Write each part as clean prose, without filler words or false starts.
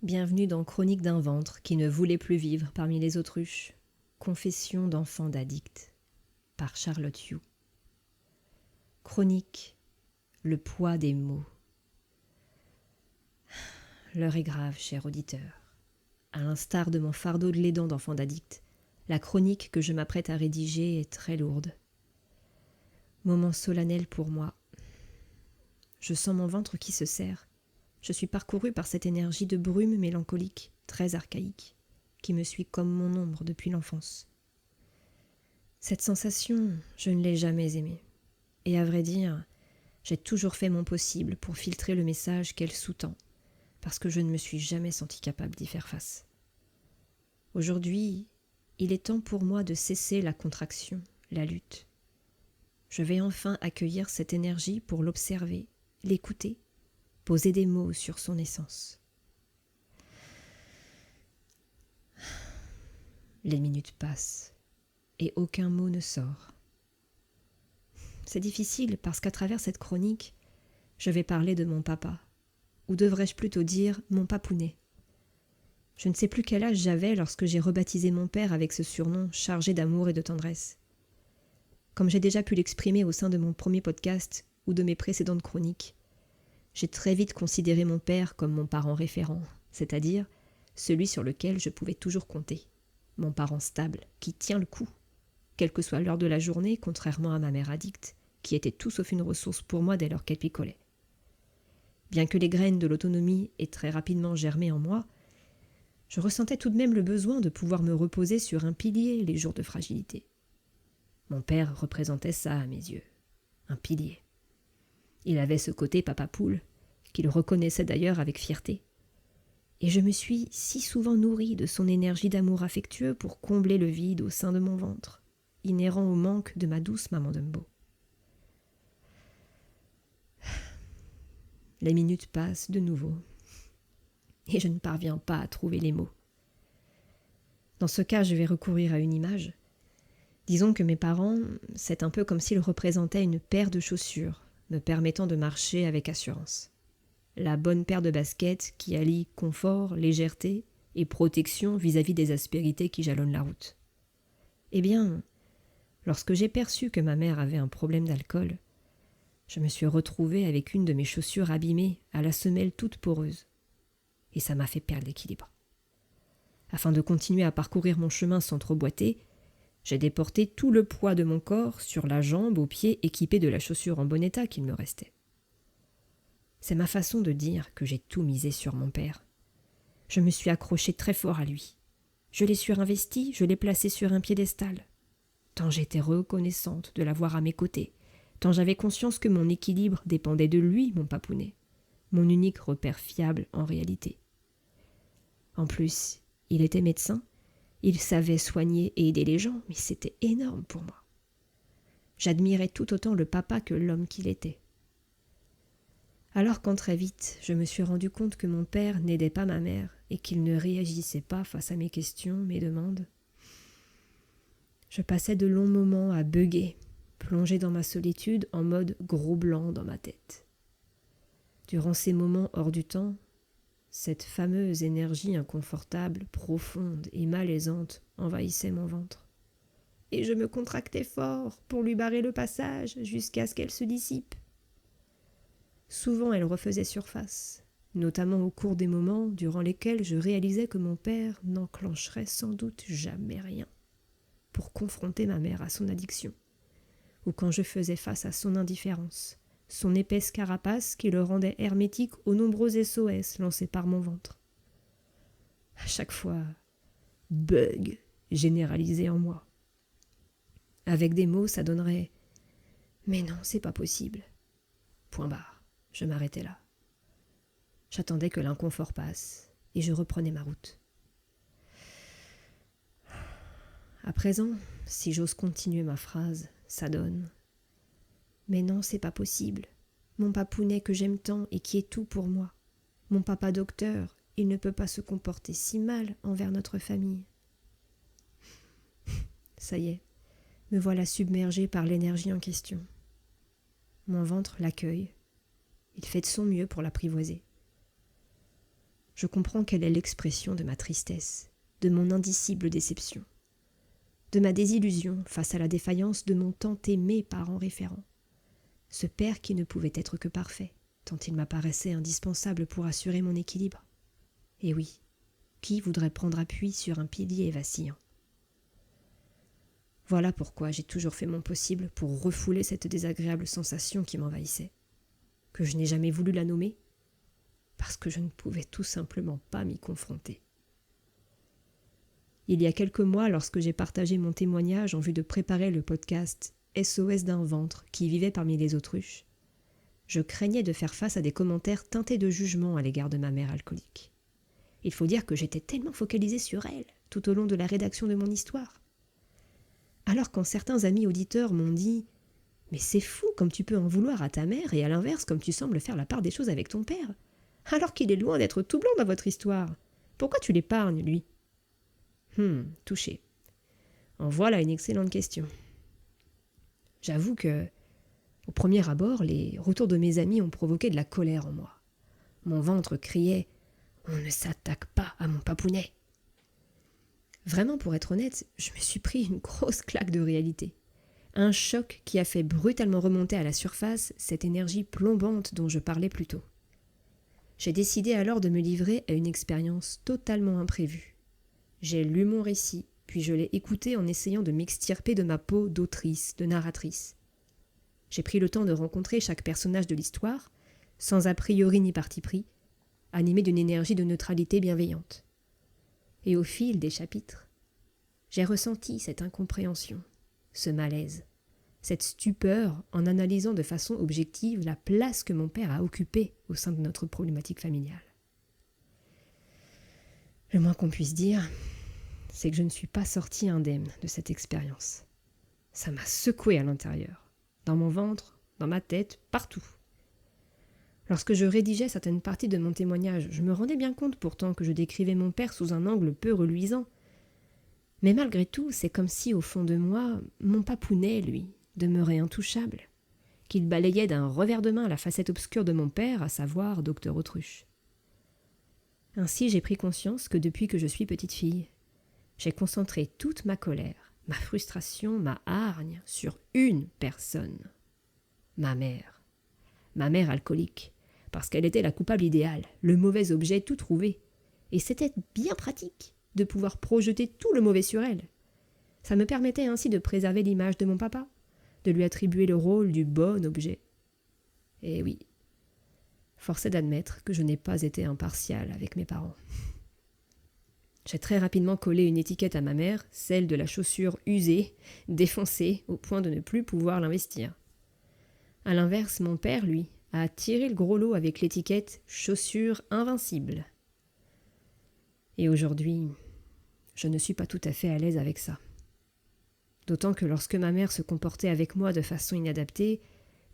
Bienvenue dans Chronique d'un ventre qui ne voulait plus vivre parmi les autruches. Confession d'enfant d'addict par Charlotte Yu. Chronique, le poids des mots. L'heure est grave, cher auditeur. À l'instar de mon fardeau de l'aidant d'enfant d'addict, la chronique que je m'apprête à rédiger est très lourde. Moment solennel pour moi. Je sens mon ventre qui se serre. Je suis parcourue par cette énergie de brume mélancolique, très archaïque, qui me suit comme mon ombre depuis l'enfance. Cette sensation, je ne l'ai jamais aimée. Et à vrai dire, j'ai toujours fait mon possible pour filtrer le message qu'elle sous-tend, parce que je ne me suis jamais sentie capable d'y faire face. Aujourd'hui, il est temps pour moi de cesser la contraction, la lutte. Je vais enfin accueillir cette énergie pour l'observer, l'écouter, poser des mots sur son essence. Les minutes passent et aucun mot ne sort. C'est difficile parce qu'à travers cette chronique, je vais parler de mon papa, ou devrais-je plutôt dire mon papounet. Je ne sais plus quel âge j'avais lorsque j'ai rebaptisé mon père avec ce surnom chargé d'amour et de tendresse. Comme j'ai déjà pu l'exprimer au sein de mon premier podcast ou de mes précédentes chroniques, j'ai très vite considéré mon père comme mon parent référent, c'est-à-dire celui sur lequel je pouvais toujours compter. Mon parent stable, qui tient le coup, quelle que soit l'heure de la journée, contrairement à ma mère addicte, qui était tout sauf une ressource pour moi dès lors qu'elle picolait. Bien que les graines de l'autonomie aient très rapidement germé en moi, je ressentais tout de même le besoin de pouvoir me reposer sur un pilier les jours de fragilité. Mon père représentait ça à mes yeux, un pilier. Il avait ce côté papa poule, qu'il reconnaissait d'ailleurs avec fierté. Et je me suis si souvent nourrie de son énergie d'amour affectueux pour combler le vide au sein de mon ventre, inhérent au manque de ma douce maman Dumbo. Les minutes passent de nouveau, et je ne parviens pas à trouver les mots. Dans ce cas, je vais recourir à une image. Disons que mes parents, c'est un peu comme s'ils représentaient une paire de chaussures, me permettant de marcher avec assurance. La bonne paire de baskets qui allie confort, légèreté et protection vis-à-vis des aspérités qui jalonnent la route. Eh bien, lorsque j'ai perçu que ma mère avait un problème d'alcool, je me suis retrouvée avec une de mes chaussures abîmées à la semelle toute poreuse. Et ça m'a fait perdre l'équilibre. Afin de continuer à parcourir mon chemin sans trop boiter, j'ai déporté tout le poids de mon corps sur la jambe au pied équipé de la chaussure en bon état qu'il me restait. C'est ma façon de dire que j'ai tout misé sur mon père. Je me suis accrochée très fort à lui. Je l'ai surinvesti, je l'ai placé sur un piédestal. Tant j'étais reconnaissante de l'avoir à mes côtés, tant j'avais conscience que mon équilibre dépendait de lui, mon papounet, mon unique repère fiable en réalité. En plus, il était médecin, il savait soigner et aider les gens, mais c'était énorme pour moi. J'admirais tout autant le papa que l'homme qu'il était. Alors quand très vite, je me suis rendu compte que mon père n'aidait pas ma mère et qu'il ne réagissait pas face à mes questions, mes demandes, je passais de longs moments à bugger, plongé dans ma solitude en mode gros blanc dans ma tête. Durant ces moments hors du temps, cette fameuse énergie inconfortable, profonde et malaisante envahissait mon ventre. Et je me contractais fort pour lui barrer le passage jusqu'à ce qu'elle se dissipe. Souvent elle refaisait surface, notamment au cours des moments durant lesquels je réalisais que mon père n'enclencherait sans doute jamais rien pour confronter ma mère à son addiction, ou quand je faisais face à son indifférence, son épaisse carapace qui le rendait hermétique aux nombreux SOS lancés par mon ventre. À chaque fois, bug généralisé en moi. Avec des mots, ça donnerait « Mais non, c'est pas possible ». Point barre. Je m'arrêtais là. J'attendais que l'inconfort passe et je reprenais ma route. À présent, si j'ose continuer ma phrase, ça donne « Mais non, c'est pas possible. Mon papounet que j'aime tant et qui est tout pour moi. Mon papa docteur, il ne peut pas se comporter si mal envers notre famille. » Ça y est, me voilà submergée par l'énergie en question. Mon ventre l'accueille. Il fait de son mieux pour l'apprivoiser. je comprends quelle est l'expression de ma tristesse, de mon indicible déception, de ma désillusion face à la défaillance de mon tant aimé parent référent, ce père qui ne pouvait être que parfait, tant il m'apparaissait indispensable pour assurer mon équilibre. Et oui, qui voudrait prendre appui sur un pilier vacillant? Voilà pourquoi j'ai toujours fait mon possible pour refouler cette désagréable sensation qui m'envahissait, que je n'ai jamais voulu la nommer, parce que je ne pouvais tout simplement pas m'y confronter. Il y a quelques mois, lorsque j'ai partagé mon témoignage en vue de préparer le podcast SOS d'un ventre qui vivait parmi les autruches, je craignais de faire face à des commentaires teintés de jugement à l'égard de ma mère alcoolique. Il faut dire que j'étais tellement focalisée sur elle tout au long de la rédaction de mon histoire. Alors quand certains amis auditeurs m'ont dit « Mais c'est fou comme tu peux en vouloir à ta mère et à l'inverse comme tu sembles faire la part des choses avec ton père, alors qu'il est loin d'être tout blanc dans votre histoire. Pourquoi tu l'épargnes, lui ?» Touché. En voilà une excellente question. J'avoue que, au premier abord, les retours de mes amis ont provoqué de la colère en moi. Mon ventre criait « On ne s'attaque pas à mon papounet !» Vraiment, pour être honnête, je me suis pris une grosse claque de réalité. Un choc qui a fait brutalement remonter à la surface cette énergie plombante dont je parlais plus tôt. J'ai décidé alors de me livrer à une expérience totalement imprévue. J'ai lu mon récit, puis je l'ai écouté en essayant de m'extirper de ma peau d'autrice, de narratrice. J'ai pris le temps de rencontrer chaque personnage de l'histoire, sans a priori ni parti pris, animé d'une énergie de neutralité bienveillante. Et au fil des chapitres, j'ai ressenti cette incompréhension, ce malaise, cette stupeur en analysant de façon objective la place que mon père a occupée au sein de notre problématique familiale. Le moins qu'on puisse dire, c'est que je ne suis pas sortie indemne de cette expérience. Ça m'a secouée à l'intérieur, dans mon ventre, dans ma tête, partout. Lorsque je rédigeais certaines parties de mon témoignage, je me rendais bien compte pourtant que je décrivais mon père sous un angle peu reluisant. Mais malgré tout, c'est comme si, au fond de moi, mon papounet, lui, demeurait intouchable, qu'il balayait d'un revers de main la facette obscure de mon père, à savoir Docteur Autruche. Ainsi, j'ai pris conscience que depuis que je suis petite fille, j'ai concentré toute ma colère, ma frustration, ma hargne sur une personne, ma mère. Ma mère alcoolique, parce qu'elle était la coupable idéale, le mauvais objet tout trouvé. Et c'était bien pratique de pouvoir projeter tout le mauvais sur elle. Ça me permettait ainsi de préserver l'image de mon papa, de lui attribuer le rôle du bon objet. Et oui, force est d'admettre que je n'ai pas été impartial avec mes parents. J'ai très rapidement collé une étiquette à ma mère, celle de la chaussure usée, défoncée, au point de ne plus pouvoir l'investir. À l'inverse, mon père, lui, a tiré le gros lot avec l'étiquette « chaussure invincible ». Et aujourd'hui, je ne suis pas tout à fait à l'aise avec ça. D'autant que lorsque ma mère se comportait avec moi de façon inadaptée,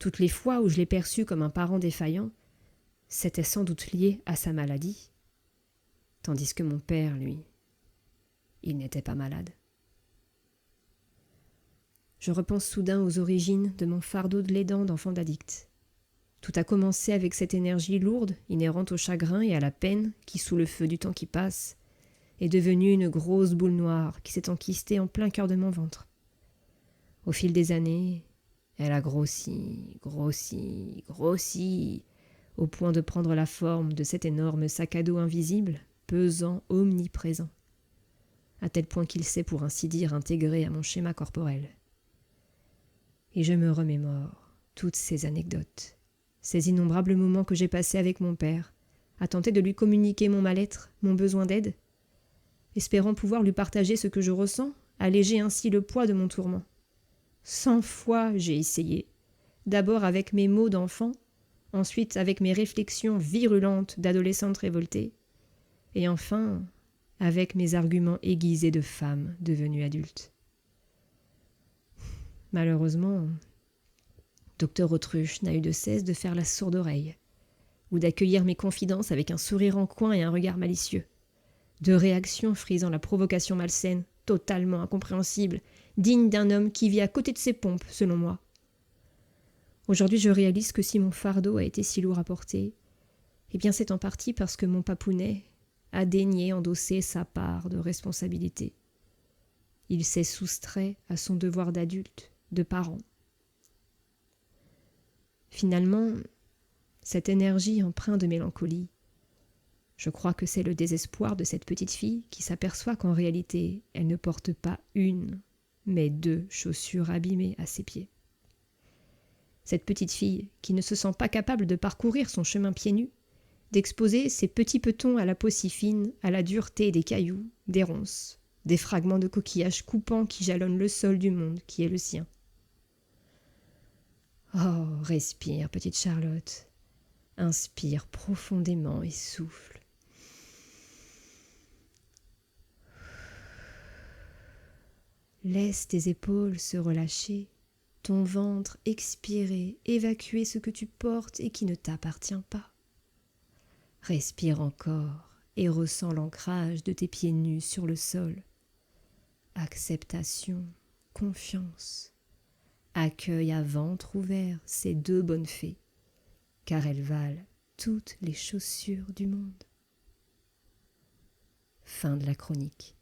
toutes les fois où je l'ai perçue comme un parent défaillant, c'était sans doute lié à sa maladie. Tandis que mon père, lui, il n'était pas malade. Je repense soudain aux origines de mon fardeau de l'aidant d'enfant d'addict. Tout a commencé avec cette énergie lourde, inhérente au chagrin et à la peine qui, sous le feu du temps qui passe, est devenue une grosse boule noire qui s'est enquistée en plein cœur de mon ventre. Au fil des années, elle a grossi, au point de prendre la forme de cet énorme sac à dos invisible, pesant, omniprésent, à tel point qu'il s'est pour ainsi dire intégré à mon schéma corporel. Et je me remémore toutes ces anecdotes, ces innombrables moments que j'ai passés avec mon père, à tenter de lui communiquer mon mal-être, mon besoin d'aide, espérant pouvoir lui partager ce que je ressens, alléger ainsi le poids de mon tourment. 100 fois j'ai essayé, d'abord avec mes mots d'enfant, ensuite avec mes réflexions virulentes d'adolescente révoltée, et enfin avec mes arguments aiguisés de femme devenue adulte. Malheureusement, Docteur Autruche n'a eu de cesse de faire la sourde oreille, ou d'accueillir mes confidences avec un sourire en coin et un regard malicieux, de réactions frisant la provocation malsaine, totalement incompréhensible, digne d'un homme qui vit à côté de ses pompes, selon moi. Aujourd'hui, je réalise que si mon fardeau a été si lourd à porter, eh bien c'est en partie parce que mon papounet a daigné endosser sa part de responsabilité. Il s'est soustrait à son devoir d'adulte, de parent. Finalement, cette énergie empreinte de mélancolie, je crois que c'est le désespoir de cette petite fille qui s'aperçoit qu'en réalité, elle ne porte pas une, mais 2 chaussures abîmées à ses pieds. Cette petite fille qui ne se sent pas capable de parcourir son chemin pieds nus, d'exposer ses petits petons à la peau si fine, à la dureté des cailloux, des ronces, des fragments de coquillages coupants qui jalonnent le sol du monde qui est le sien. Oh, respire, petite Charlotte. Inspire profondément et souffle. Laisse tes épaules se relâcher, ton ventre expirer, évacuer ce que tu portes et qui ne t'appartient pas. Respire encore et ressens l'ancrage de tes pieds nus sur le sol. Acceptation, confiance. Accueille à ventre ouvert ces 2 bonnes fées, car elles valent toutes les chaussures du monde. Fin de la chronique.